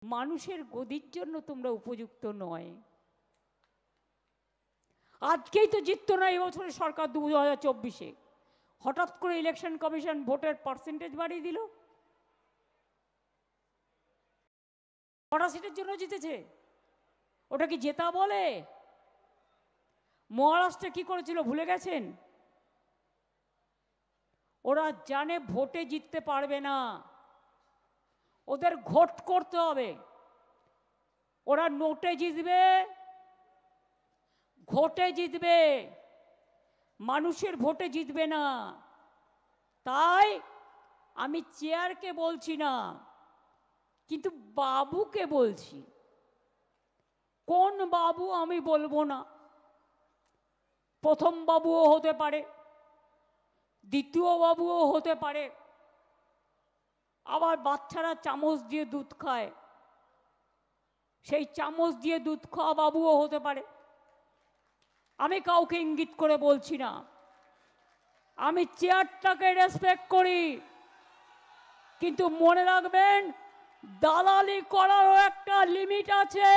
মানুষের গদির জন্য তোমরা উপযুক্ত নয়। আজকেই তো জিততো না এবছরের সরকার 2024-এ, হঠাৎ করে ইলেকশন কমিশন ভোটের পার্সেন্টেজ বাড়িয়ে দিল। কটা সিটের জন্য জিতেছে? ওটা কি জেতা বলে? মহারাষ্ট্রে কি করেছিল ভুলে গেছেন? ওরা জানে ভোটে জিততে পারবে না, ওদের ঘোট করতে হবে। ওরা নোটে জিতবে, ঘোটে জিতবে, মানুষের ভোটে জিতবে না। তাই আমি চেয়ারকে বলছি না, কিন্তু বাবুকে বলছি। কোন বাবু আমি বলবো না, প্রথম বাবুও হতে পারে, দ্বিতীয় বাবুও হতে পারে, আবার বাচ্চারা চামচ দিয়ে দুধ খায়, সেই চামচ দিয়ে দুধ খাওয়া বাবুও হতে পারে। আমি কাউকে ইঙ্গিত করে বলছি না, আমি চেয়ারটাকে রেসপেক্ট করি, কিন্তু মনে রাখবেন দালালি করারও একটা লিমিট আছে।